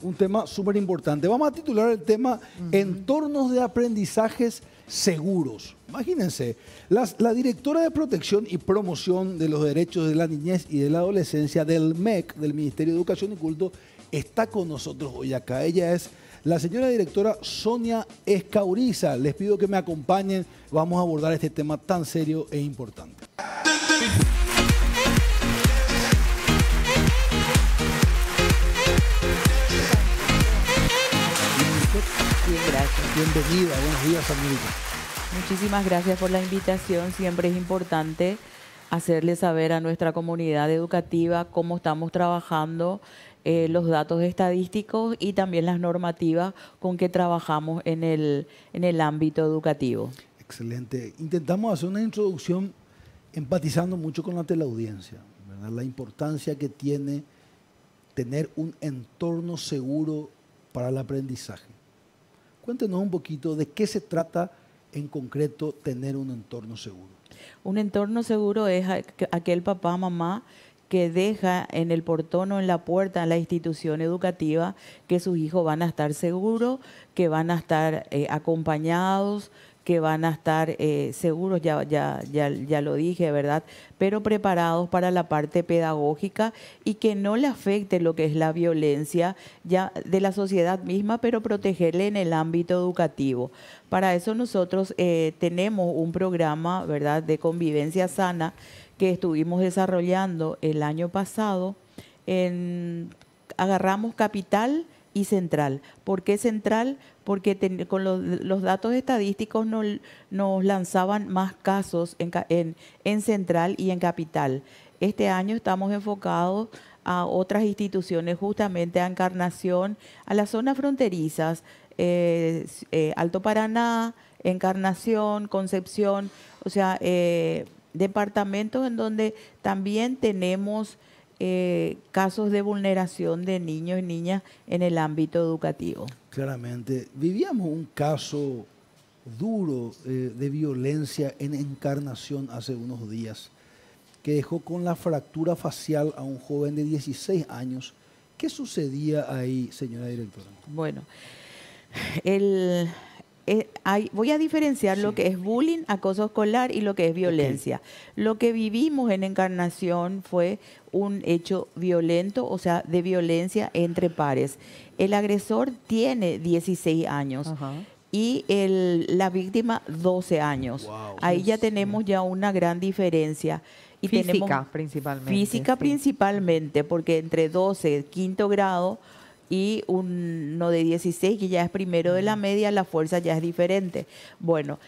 un tema súper importante. Vamos a titular el tema Entornos de aprendizajes seguros. Imagínense, la directora de Protección y Promoción de los Derechos de la Niñez y de la Adolescencia del MEC, del Ministerio de Educación y Culto, está con nosotros hoy acá. Ella es la señora directora Sonia Escauriza. Les pido que me acompañen. Vamos a abordar este tema tan serio e importante. Bien, gracias. Bienvenida, buenos días, América. Muchísimas gracias por la invitación. Siempre es importante hacerle saber a nuestra comunidad educativa cómo estamos trabajando, los datos estadísticos y también las normativas con que trabajamos en el ámbito educativo. Excelente. Intentamos hacer una introducción empatizando mucho con la teleaudiencia, ¿verdad? La importancia que tiene tener un entorno seguro para el aprendizaje. Cuéntenos un poquito de qué se trata en concreto tener un entorno seguro. Un entorno seguro es aquel papá, mamá que deja en el portón o en la puerta de la institución educativa que sus hijos van a estar seguros, que van a estar acompañados, que van a estar seguros, ya lo dije, ¿verdad? Pero preparados para la parte pedagógica y que no le afecte lo que es la violencia ya de la sociedad misma, pero protegerle en el ámbito educativo. Para eso nosotros tenemos un programa, ¿verdad?, de convivencia sana que estuvimos desarrollando el año pasado. Agarramos Capital y Central. ¿Por qué Central? Porque con los datos estadísticos nos lanzaban más casos en Central y en Capital. Este año estamos enfocados a otras instituciones, justamente a Encarnación, a las zonas fronterizas, Alto Paraná, Encarnación, Concepción, o sea, departamentos en donde también tenemos casos de vulneración de niños y niñas en el ámbito educativo. Claramente. Vivíamos un caso duro de violencia en Encarnación hace unos días, que dejó con la fractura facial a un joven de 16 años. ¿Qué sucedía ahí, señora directora? Bueno, voy a diferenciar lo que es bullying, acoso escolar y lo que es violencia. Okay. Lo que vivimos en Encarnación fue un hecho violento, o sea, de violencia entre pares. El agresor tiene 16 años. Y la víctima 12 años. Wow. Ahí ya tenemos ya una gran diferencia. Y física principalmente. Física principalmente, porque entre 12, quinto grado, y uno de 16, que ya es primero de la media, la fuerza ya es diferente. Bueno,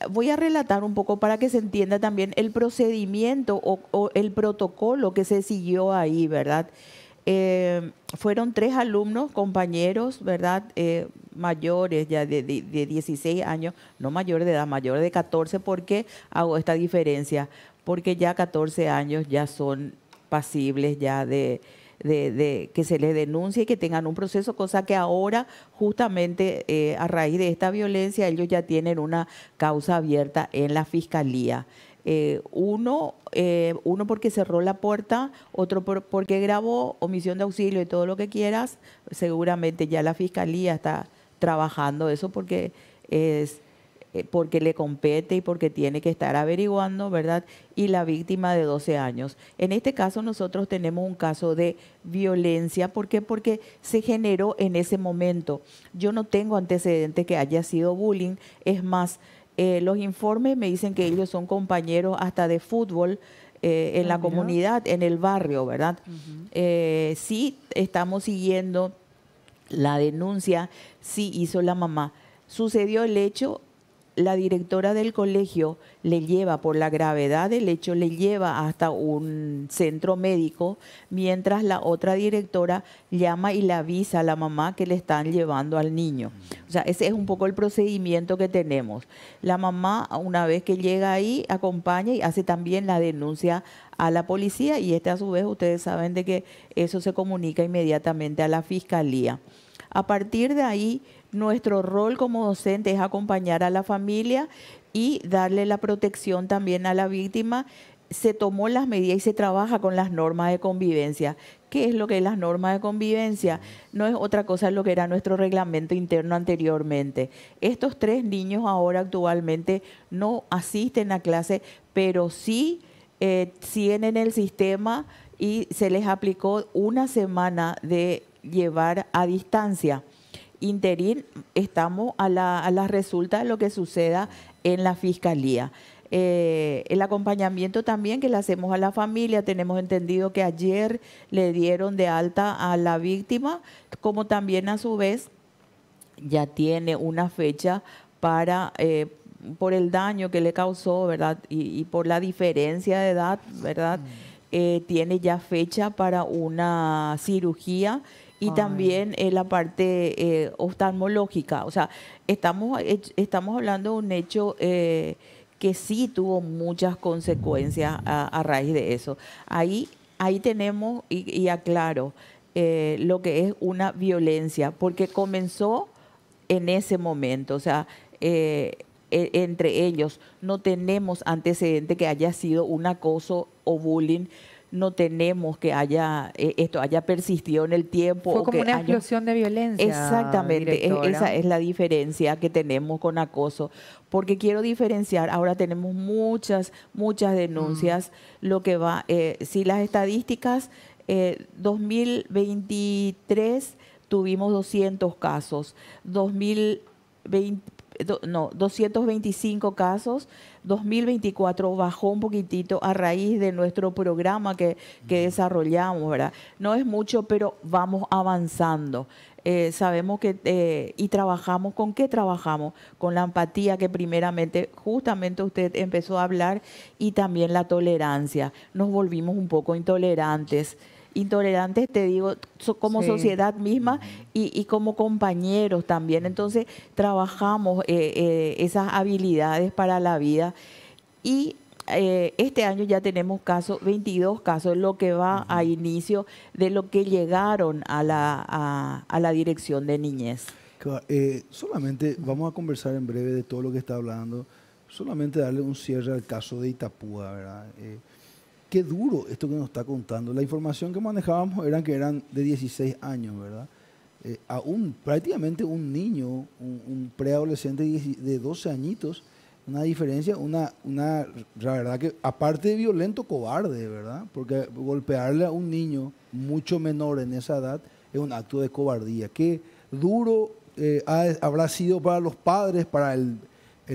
voy a relatar un poco para que se entienda también el procedimiento o el protocolo que se siguió ahí, ¿verdad? Fueron 3 alumnos, compañeros, ¿verdad? Mayores ya de 16 años, no mayor de edad, mayor de 14. ¿Por qué hago esta diferencia? Porque ya 14 años ya son pasibles ya de que se les denuncie y que tengan un proceso, cosa que ahora justamente a raíz de esta violencia ellos ya tienen una causa abierta en la fiscalía. Uno porque cerró la puerta, otro porque grabó, omisión de auxilio y todo lo que quieras. Seguramente ya la fiscalía está trabajando eso porque le compete y porque tiene que estar averiguando, ¿verdad? Y la víctima de 12 años. En este caso nosotros tenemos un caso de violencia. ¿Por qué? Porque se generó en ese momento. Yo no tengo antecedentes que haya sido bullying. Es más, los informes me dicen que ellos son compañeros hasta de fútbol en la comunidad, en el barrio, ¿verdad? Sí estamos siguiendo la denuncia, sí hizo la mamá. Sucedió el hecho. La directora del colegio le lleva, por la gravedad del hecho, le lleva hasta un centro médico, mientras la otra directora llama y le avisa a la mamá que le están llevando al niño. O sea, ese es un poco el procedimiento que tenemos. La mamá, una vez que llega ahí, acompaña y hace también la denuncia a la policía, y a su vez ustedes saben de que eso se comunica inmediatamente a la fiscalía. A partir de ahí, nuestro rol como docente es acompañar a la familia y darle la protección también a la víctima. Se tomó las medidas y se trabaja con las normas de convivencia. ¿Qué es lo que es las normas de convivencia? No es otra cosa de lo que era nuestro reglamento interno anteriormente. Estos 3 niños ahora actualmente no asisten a clase, pero sí siguen en el sistema y se les aplicó una semana de llevar a distancia. Interín, estamos a la resulta de lo que suceda en la fiscalía. El acompañamiento también que le hacemos a la familia, tenemos entendido que ayer le dieron de alta a la víctima, como también a su vez ya tiene una fecha para, por el daño que le causó, ¿verdad? Y por la diferencia de edad, ¿verdad? Tiene ya fecha para una cirugía y Ay. también la parte oftalmológica. O sea, estamos hablando de un hecho que sí tuvo muchas consecuencias a raíz de eso. Ahí tenemos, y aclaro, lo que es una violencia, porque comenzó en ese momento, o sea, entre ellos no tenemos antecedente que haya sido un acoso o bullying, no tenemos que esto haya persistido en el tiempo. Fue como una explosión de violencia. Exactamente, esa es la diferencia que tenemos con acoso, porque quiero diferenciar, ahora tenemos muchas denuncias, lo que va, si las estadísticas, 2023 tuvimos 200 casos, 225 casos, 2024 bajó un poquitito a raíz de nuestro programa que desarrollamos, ¿verdad? No es mucho, pero vamos avanzando. Sabemos que, y trabajamos, ¿con qué trabajamos? Con la empatía que primeramente, justamente usted empezó a hablar, y también la tolerancia. Nos volvimos un poco intolerantes, te digo, como sociedad misma y como compañeros también. Entonces, trabajamos esas habilidades para la vida y este año ya tenemos 22 casos, lo que va a inicio de lo que llegaron a la dirección de niñez. Solamente vamos a conversar en breve de todo lo que está hablando, solamente darle un cierre al caso de Itapúa, ¿verdad? Qué duro esto que nos está contando. La información que manejábamos eran que eran de 16 años, ¿verdad? Prácticamente un niño, un preadolescente de 12 añitos, una diferencia, la verdad que aparte de violento, cobarde, ¿verdad? Porque golpearle a un niño mucho menor en esa edad es un acto de cobardía. Qué duro habrá sido para los padres, para el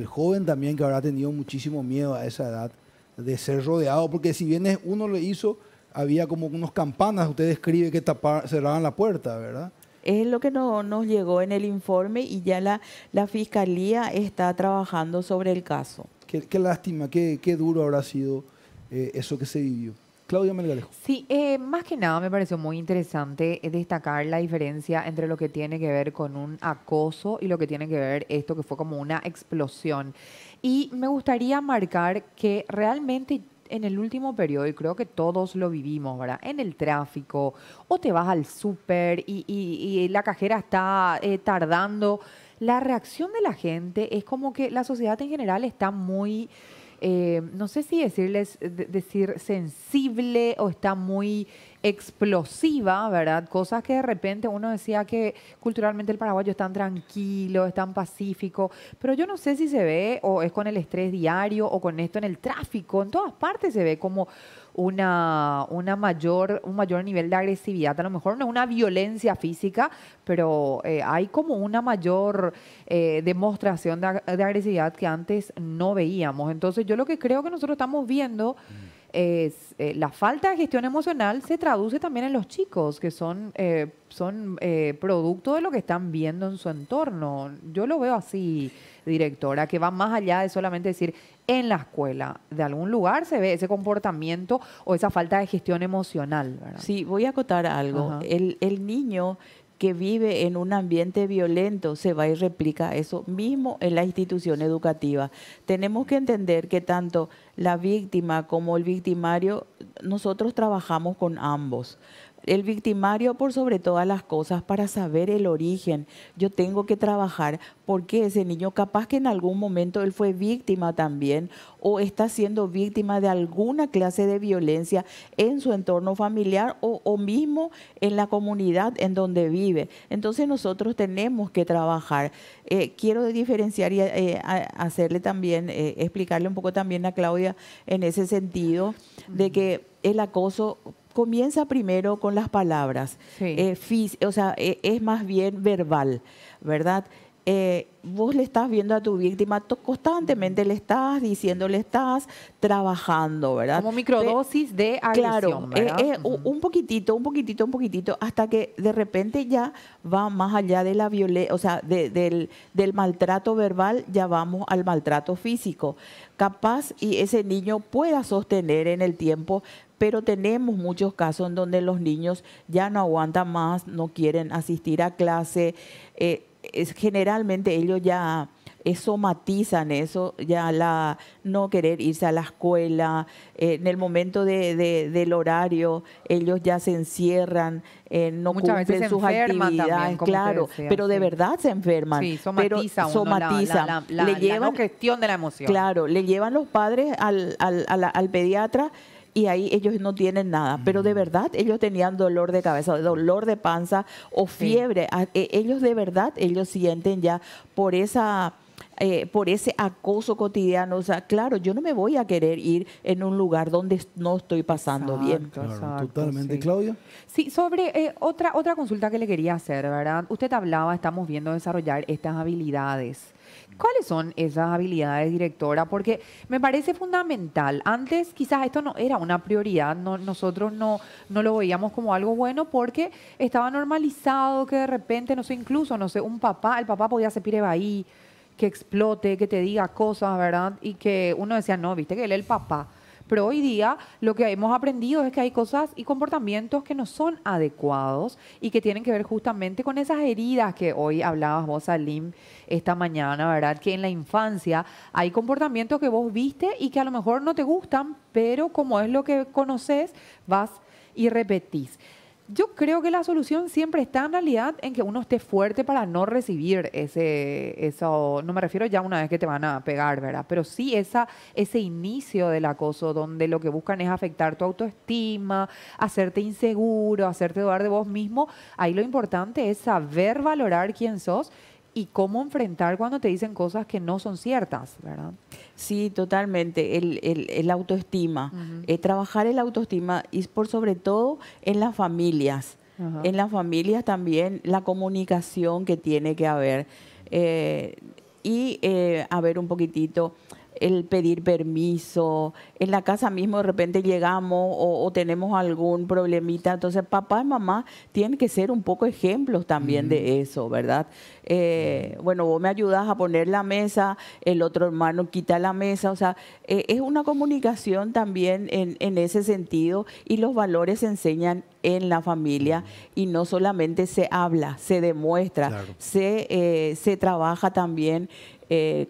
joven también, que habrá tenido muchísimo miedo a esa edad de ser rodeado, porque si bien uno lo hizo, había como unos campanas, usted describe que cerraban la puerta, ¿verdad? Es lo que nos llegó en el informe y ya la Fiscalía está trabajando sobre el caso. Qué lástima, qué duro habrá sido eso que se vivió. Claudia Melgarejo. Sí, más que nada me pareció muy interesante destacar la diferencia entre lo que tiene que ver con un acoso y lo que tiene que ver esto que fue como una explosión. Y me gustaría marcar que realmente en el último periodo, y creo que todos lo vivimos, ¿verdad? En el tráfico, o te vas al súper y la cajera está tardando. La reacción de la gente es como que la sociedad en general está muy... no sé si decir sensible o está muy explosiva, ¿verdad? Cosas que de repente uno decía que culturalmente el paraguayo es tan tranquilo, es tan pacífico, pero yo no sé si se ve o es con el estrés diario o con esto en el tráfico. En todas partes se ve como un mayor nivel de agresividad. A lo mejor no es una violencia física, pero hay como una mayor demostración de agresividad que antes no veíamos. Entonces yo lo que creo que nosotros estamos viendo es la falta de gestión emocional se traduce también en los chicos, que son producto de lo que están viendo en su entorno. Yo lo veo así, directora, que va más allá de solamente decir en la escuela. De algún lugar se ve ese comportamiento o esa falta de gestión emocional, ¿verdad? Sí, voy a acotar algo. El niño que vive en un ambiente violento se va y replica eso mismo en la institución educativa. Tenemos que entender que tanto la víctima como el victimario, nosotros trabajamos con ambos. el victimario por sobre todas las cosas, para saber el origen. Yo tengo que trabajar porque ese niño, capaz que en algún momento él fue víctima también o está siendo víctima de alguna clase de violencia en su entorno familiar o mismo en la comunidad en donde vive. Entonces nosotros tenemos que trabajar. Quiero diferenciar y hacerle también, explicarle un poco también a Claudia en ese sentido, de que el acoso comienza primero con las palabras, o sea, es más bien verbal, ¿verdad? Vos le estás viendo a tu víctima, constantemente le estás diciendo, le estás trabajando, ¿verdad? Como microdosis de agresión, claro, ¿verdad? un poquitito, hasta que de repente ya va más allá de la violencia, o sea, del maltrato verbal, ya vamos al maltrato físico. Capaz y ese niño pueda sostener en el tiempo, pero tenemos muchos casos en donde los niños ya no aguantan más, no quieren asistir a clase. Generalmente ellos ya somatizan eso, ya no querer irse a la escuela. En el momento del horario, ellos ya se encierran, no Muchas cumplen veces sus se enferman actividades, también, como claro, usted decía, pero de sí. verdad se enferman. Sí, pero somatiza uno le llevan, la no gestión de la emoción. Claro, le llevan los padres al pediatra y ahí ellos no tienen nada, pero de verdad ellos tenían dolor de cabeza, dolor de panza o fiebre. Ellos de verdad, ellos sienten ya por ese acoso cotidiano. O sea, claro, yo no me voy a querer ir en un lugar donde no estoy pasando bien. Claro, Exacto, totalmente. sí. Claudia. Sí, sobre otra consulta que le quería hacer, ¿verdad? Usted hablaba, estamos viendo desarrollar estas habilidades. ¿Cuáles son esas habilidades, directora? Porque me parece fundamental. Antes quizás esto no era una prioridad, nosotros no lo veíamos como algo bueno porque estaba normalizado que de repente, no sé, incluso, no sé, el papá podía ser pirebaí, que explote, que te diga cosas, ¿verdad? Y que uno decía, no, viste que él es el papá. Pero hoy día lo que hemos aprendido es que hay cosas y comportamientos que no son adecuados y que tienen que ver justamente con esas heridas que hoy hablabas vos, Salim, esta mañana, ¿verdad? Que en la infancia hay comportamientos que vos viste y que a lo mejor no te gustan, pero como es lo que conoces, vas y repetís. Yo creo que la solución siempre está en realidad en que uno esté fuerte para no recibir eso, no me refiero ya una vez que te van a pegar, ¿verdad? Pero sí ese inicio del acoso donde lo que buscan es afectar tu autoestima, hacerte inseguro, hacerte dudar de vos mismo. Ahí lo importante es saber valorar quién sos y cómo enfrentar cuando te dicen cosas que no son ciertas, ¿verdad? Sí, totalmente. El autoestima. Trabajar el autoestima y por sobre todo en las familias. Ajá. En las familias también la comunicación que tiene que haber. A ver un poquitito el pedir permiso. En la casa mismo de repente llegamos o tenemos algún problemita. Entonces papá y mamá tienen que ser un poco ejemplos también de eso, ¿verdad? Bueno, vos me ayudas a poner la mesa, el otro hermano quita la mesa. O sea, es una comunicación también en ese sentido y los valores se enseñan en la familia y no solamente se habla, se demuestra, Claro. se trabaja también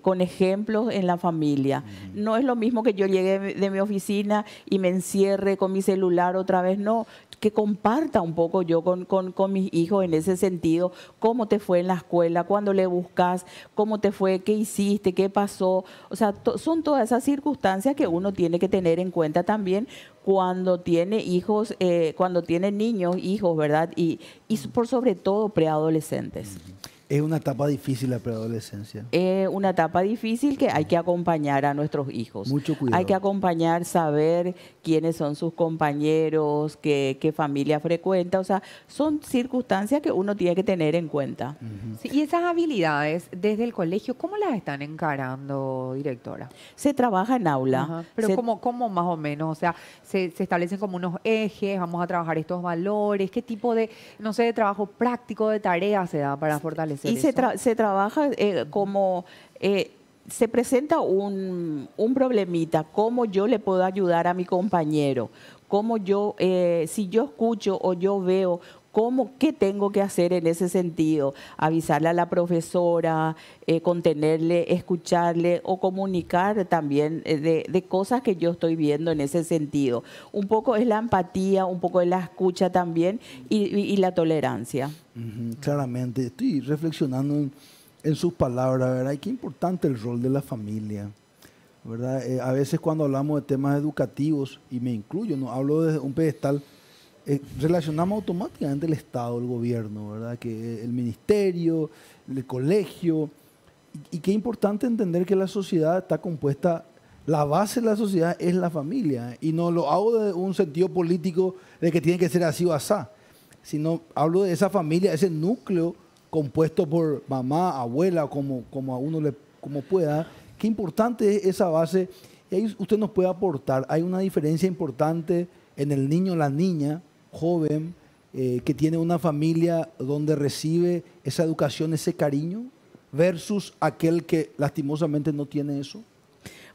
con ejemplos en la familia. No es lo mismo que yo llegue de mi oficina y me encierre con mi celular otra vez, no, que comparta un poco yo con mis hijos en ese sentido, cómo te fue en la escuela, cuándo le buscas, cómo te fue, qué hiciste, qué pasó. O sea, son todas esas circunstancias que uno tiene que tener en cuenta también cuando tiene hijos, cuando tiene niños, hijos, ¿verdad? Y por sobre todo preadolescentes. Es una etapa difícil la preadolescencia. Una etapa difícil que hay que acompañar a nuestros hijos. Mucho cuidado. Hay que acompañar, saber quiénes son sus compañeros, qué familia frecuenta. O sea, son circunstancias que uno tiene que tener en cuenta. Sí, y esas habilidades desde el colegio, ¿cómo las están encarando, directora? Se trabaja en aula. Ajá. Pero ¿cómo más o menos? O sea, se establecen como unos ejes, vamos a trabajar estos valores, ¿qué tipo de, no sé, de trabajo práctico, de tarea se da para fortalecer y eso? se trabaja como... se presenta un problemita, cómo yo le puedo ayudar a mi compañero, cómo yo, si yo escucho o yo veo ¿Qué tengo que hacer en ese sentido? Avisarle a la profesora, contenerle, escucharle o comunicar también de cosas que yo estoy viendo en ese sentido. Un poco es la empatía, un poco es la escucha también y la tolerancia. Claramente, estoy reflexionando en sus palabras, ¿verdad? Y qué importante el rol de la familia, ¿verdad? A veces cuando hablamos de temas educativos, y me incluyo, no hablo desde un pedestal, relacionamos automáticamente el Estado, el gobierno, ¿verdad? Que el ministerio, el colegio, y qué importante entender que la sociedad está compuesta, la base de la sociedad es la familia, y no lo hago de un sentido político de que tiene que ser así o asá, sino hablo de esa familia, ese núcleo compuesto por mamá, abuela, como a uno como pueda. Qué importante es esa base, y ahí usted nos puede aportar. Hay una diferencia importante en el niño, la niña, joven, que tiene una familia donde recibe esa educación, ese cariño, versus aquel que lastimosamente no tiene eso.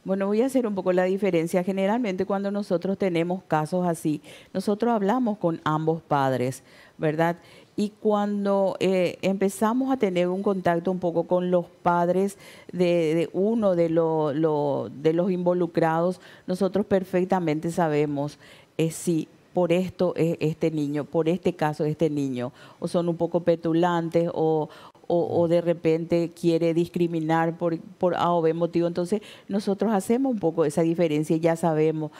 Bueno, voy a hacer un poco la diferencia. Generalmente cuando nosotros tenemos casos así, nosotros hablamos con ambos padres, ¿verdad? Y cuando empezamos a tener un contacto un poco con los padres de uno de los involucrados, nosotros perfectamente sabemos si por esto es este niño, por este caso es este niño, o son un poco petulantes o de repente quiere discriminar por A o B motivo. Entonces nosotros hacemos un poco esa diferencia y ya sabemos,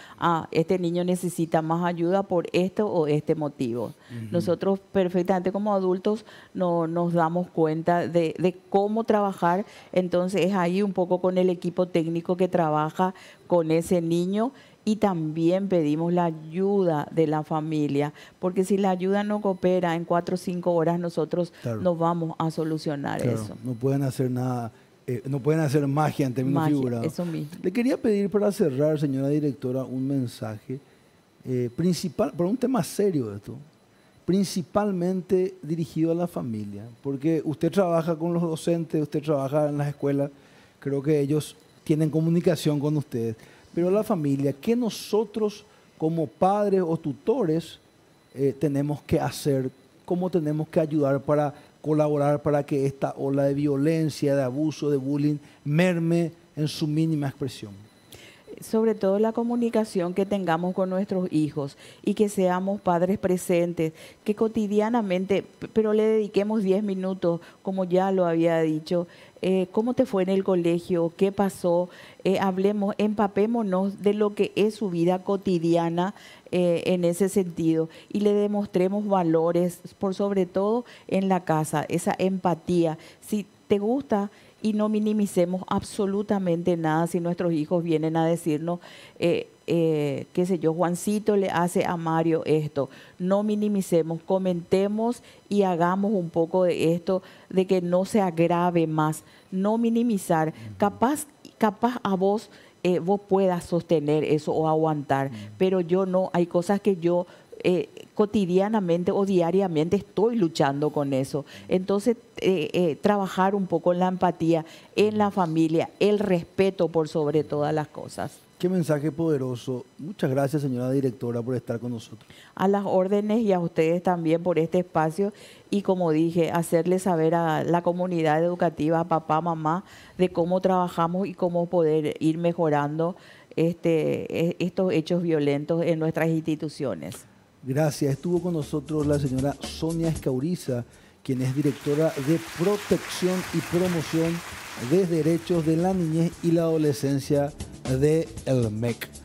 este niño necesita más ayuda por esto o este motivo. Nosotros perfectamente como adultos no nos damos cuenta de cómo trabajar. Entonces es ahí un poco con el equipo técnico que trabaja con ese niño. Y también pedimos la ayuda de la familia, porque si la ayuda no coopera en 4 o 5 horas, nosotros no vamos a solucionar eso. No pueden hacer nada, no pueden hacer magia en términos figurados. Eso mismo. Le quería pedir para cerrar, señora directora, un mensaje principal, por un tema serio esto, principalmente dirigido a la familia, porque usted trabaja con los docentes, usted trabaja en las escuelas, creo que ellos tienen comunicación con ustedes. Pero la familia, ¿qué nosotros como padres o tutores tenemos que hacer? ¿Cómo tenemos que ayudar para colaborar para que esta ola de violencia, de abuso, de bullying merme en su mínima expresión? Sobre todo la comunicación que tengamos con nuestros hijos y que seamos padres presentes, que cotidianamente, pero le dediquemos 10 minutos, como ya lo había dicho, cómo te fue en el colegio, qué pasó, hablemos, empapémonos de lo que es su vida cotidiana en ese sentido y le demostremos valores, por sobre todo en la casa, esa empatía. Si te gusta, y no minimicemos absolutamente nada si nuestros hijos vienen a decirnos, qué sé yo, Juancito le hace a Mario esto. No minimicemos, comentemos y hagamos un poco de esto, de que no se agrave más. No minimizar. Capaz a vos, vos puedas sostener eso o aguantar, pero yo no. Hay cosas que yo cotidianamente o diariamente estoy luchando con eso. Entonces, trabajar un poco en la empatía, en la familia, el respeto por sobre todas las cosas. Qué mensaje poderoso. Muchas gracias, señora directora, por estar con nosotros. A las órdenes y a ustedes también por este espacio y, como dije, hacerle saber a la comunidad educativa, a papá, mamá, de cómo trabajamos y cómo poder ir mejorando estos hechos violentos en nuestras instituciones. Gracias. Estuvo con nosotros la señora Sonia Escauriza, quien es directora de Protección y Promoción de Derechos de la Niñez y la Adolescencia de el MEC.